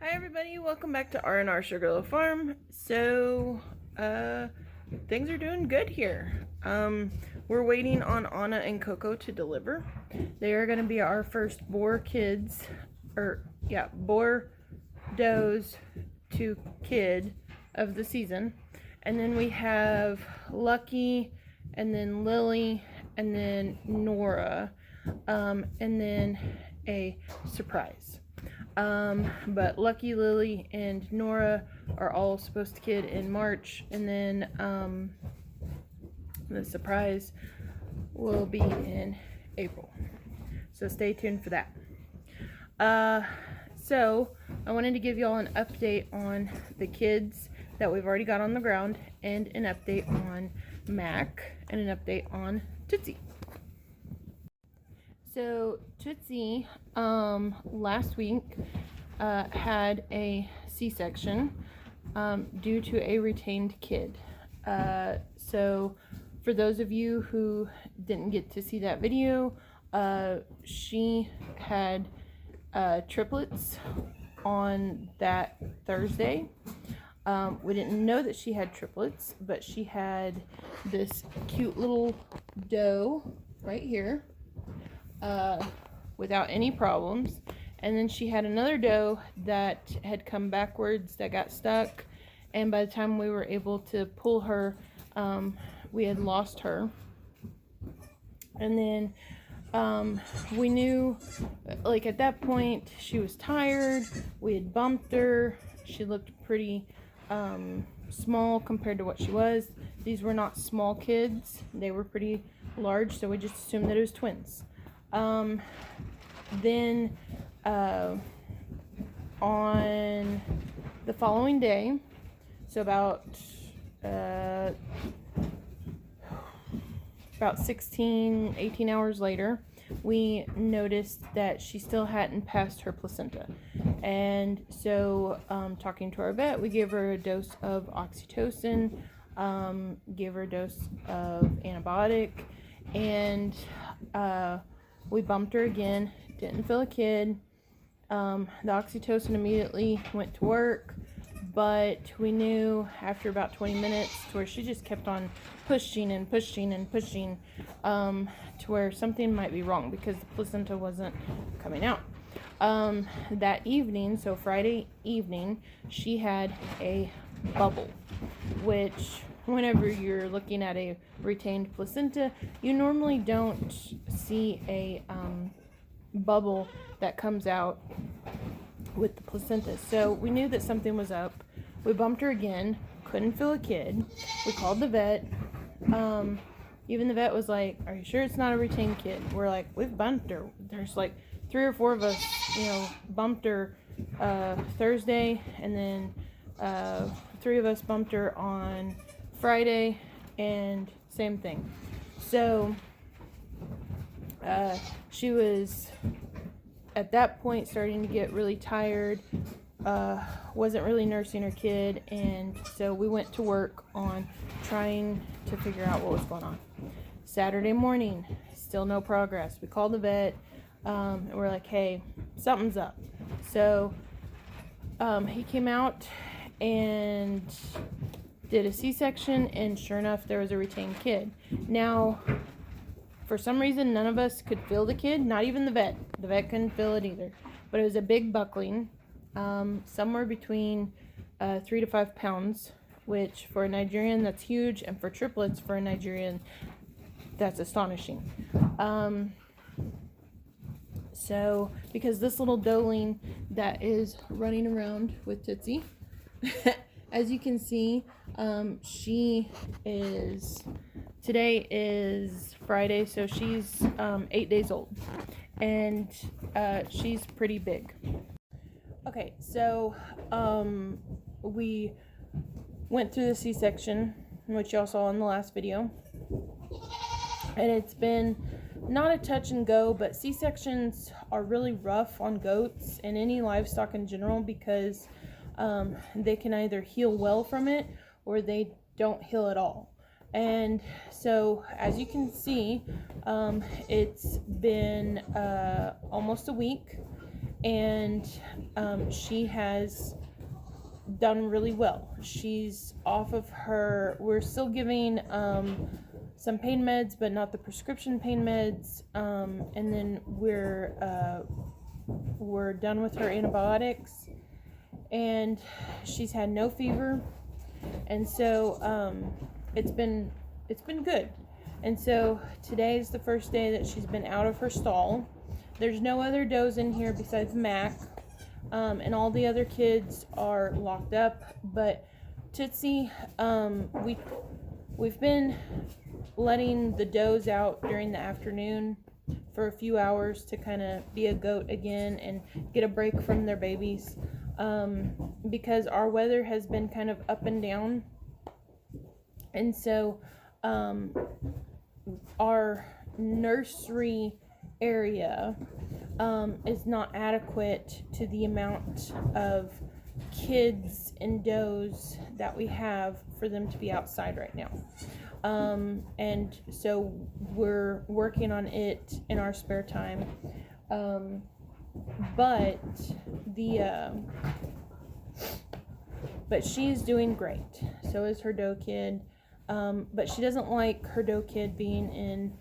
Hi everybody, welcome back to R&R Sugarloaf Farm. So, things are doing good here. We're waiting on Anna and Coco to deliver. They are going to be our first boar does to kid of the season. And then we have Lucky, and then Lily, and then Nora, and then a surprise. But Lucky, Lily, and Nora are all supposed to kid in March, and then the surprise will be in April. So stay tuned for that. So I wanted to give y'all an update on the kids that we've already got on the ground, and an update on Mac, and an update on Tootsie. So Tootsie, last week, had a C-section due to a retained kid. So for those of you who didn't get to see that video, she had triplets on that Thursday. We didn't know that she had triplets, but she had this cute little doe right here. Without any problems, and then she had another doe that had come backwards that got stuck, and by the time we were able to pull her, we had lost her. And then we knew, like, at that point she was tired. We had bumped her. She looked pretty small compared to what she was. These were not small kids, they were pretty large, so we just assumed that it was twins. Then on the following day, so about 18 hours later, we noticed that she still hadn't passed her placenta. And so talking to our vet, we gave her a dose of oxytocin, gave her a dose of antibiotic, and we bumped her again. Didn't feel a kid. The oxytocin immediately went to work, but we knew after about 20 minutes, to where she just kept on pushing and pushing and pushing, to where something might be wrong because the placenta wasn't coming out. That evening, so Friday evening, she had a bubble, which whenever you're looking at a retained placenta, you normally don't see a bubble that comes out with the placenta. So we knew that something was up. We bumped her again, couldn't feel a kid. We called the vet. Even the vet was like, "Are you sure it's not a retained kid?" We're like, "We've bumped her." There's like 3 or 4 of us, bumped her Thursday, and then 3 of us bumped her on Friday, and same thing. So she was at that point starting to get really tired, wasn't really nursing her kid, and so we went to work on trying to figure out what was going on. Saturday morning, still no progress. We called the vet, and we're like, "Hey, something's up." So he came out and did a C-section, and sure enough, there was a retained kid. Now, for some reason, none of us could feel the kid, not even the vet. The vet couldn't feel it either. But it was a big buckling, somewhere between 3 to 5 pounds, which for a Nigerian, that's huge, and for triplets, for a Nigerian, that's astonishing. So, because this little doeling that is running around with Tootsie, as you can see, today is Friday, so she's 8 days old, and she's pretty big. Okay, so we went through the C-section, which y'all saw in the last video, and it's been not a touch and go, but C-sections are really rough on goats and any livestock in general, because they can either heal well from it or they don't heal at all. And so, as you can see, it's been almost a week, and she has done really well. She's off of her, we're still giving some pain meds, but not the prescription pain meds, and then we're done with her antibiotics, and she's had no fever, and so it's been good. And so today is the first day that she's been out of her stall. There's no other does in here besides Mac, and all the other kids are locked up. But Tootsie, we've been letting the does out during the afternoon for a few hours to kind of be a goat again and get a break from their babies, because our weather has been kind of up and down, and so our nursery area is not adequate to the amount of kids and does that we have for them to be outside right now. And so we're working on it in our spare time. But she's doing great. So is her doe kid. But she doesn't like her doe kid being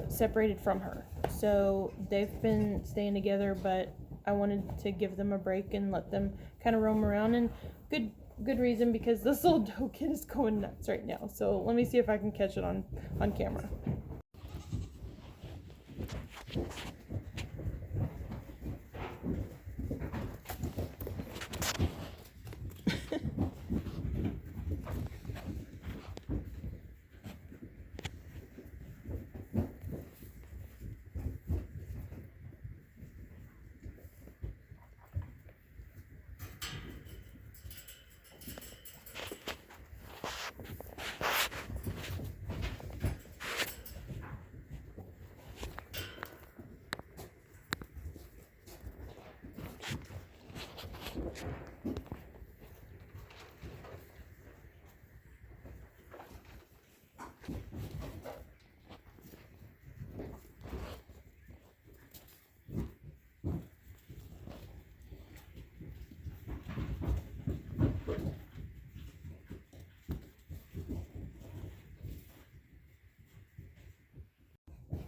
separated from her. So they've been staying together, but I wanted to give them a break and let them kind of roam around, and good reason, because this little doe kid is going nuts right now. So let me see if I can catch it on camera.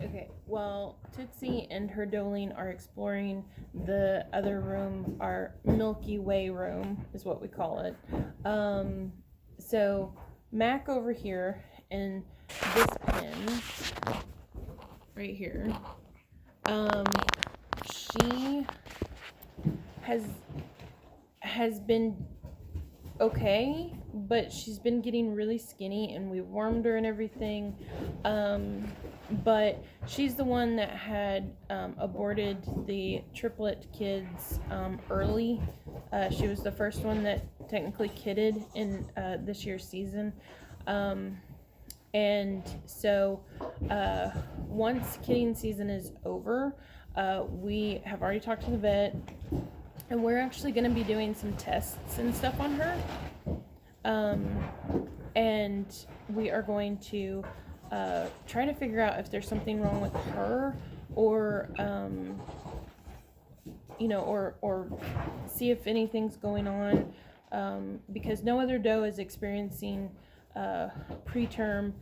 Okay, well, Tootsie and her doeling are exploring the other room, our Milky Way room is what we call it. So Mac over here in this pen right here, she has been okay, but she's been getting really skinny, and we warmed her and everything. But she's the one that had aborted the triplet kids early. She was the first one that technically kidded in this year's season. And so once kidding season is over, we have already talked to the vet, and we're actually going to be doing some tests and stuff on her. And we are going to try to figure out if there's something wrong with her, or or see if anything's going on, because no other doe is experiencing preterm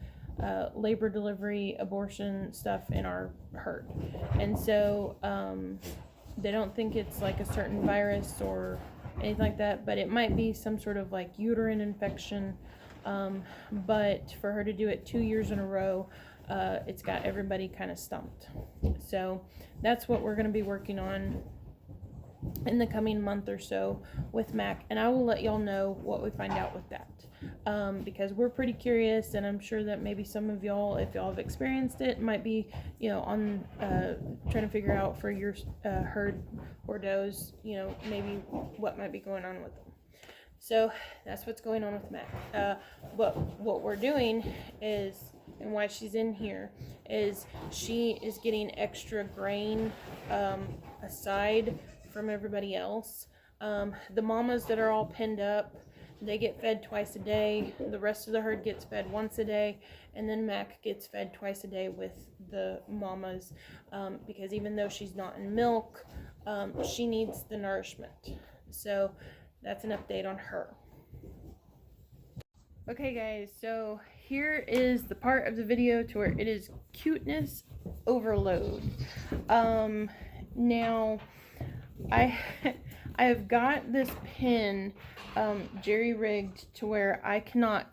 labor, delivery, abortion stuff in our herd, and so they don't think it's like a certain virus or anything like that, but it might be some sort of like uterine infection. But for her to do it 2 years in a row, it's got everybody kind of stumped. So that's what we're going to be working on in the coming month or so with Mac, and I will let y'all know what we find out with that, because we're pretty curious, and I'm sure that maybe some of y'all, if y'all have experienced it, might be on trying to figure out for your herd or does, maybe what might be going on with them. So that's what's going on with Mac. But what we're doing is, and why she's in here, is she is getting extra grain aside from everybody else. The mamas that are all pinned up, they get fed twice a day. The rest of the herd gets fed once a day, and then Mac gets fed twice a day with the mamas, because even though she's not in milk, she needs the nourishment. So that's an update on her. Okay guys, so here is the part of the video to where it is cuteness overload. Now I have got this pin jerry rigged to where I cannot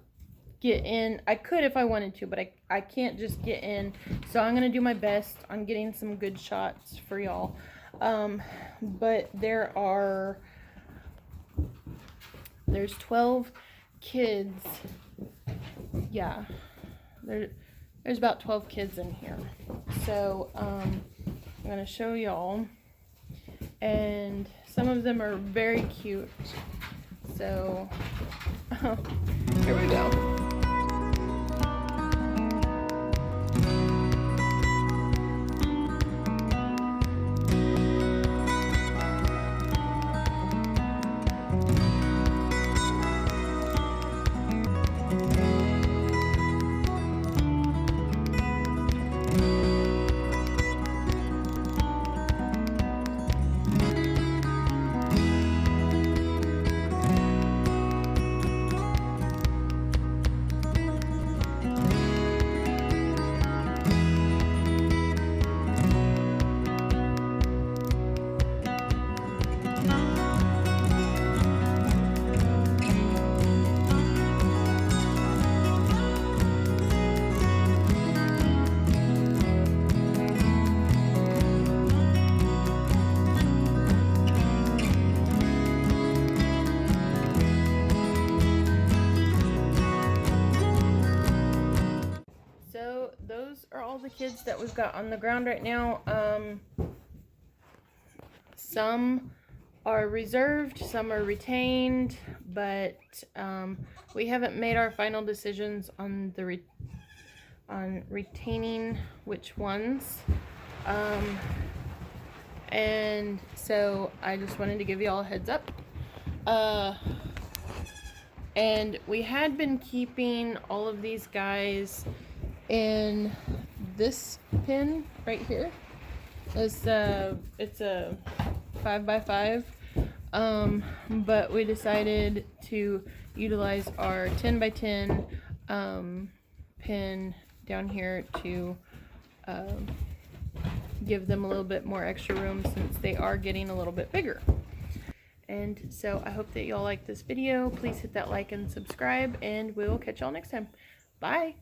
get in. I could if I wanted to, but I can't just get in. So I'm gonna do my best on getting some good shots for y'all. But there's 12 kids. Yeah, there's about 12 kids in here. So I'm gonna show y'all, and some of them are very cute. So here we go. So those are all the kids that we've got on the ground right now. Some are reserved, some are retained, but we haven't made our final decisions on the retaining which ones. And so I just wanted to give you all a heads up. And we had been keeping all of these guys in this pin right here. It's a 5x5, but we decided to utilize our 10x10 pin down here to give them a little bit more extra room since they are getting a little bit bigger. And so I hope that y'all like this video. Please hit that like and subscribe, and we will catch y'all next time. Bye!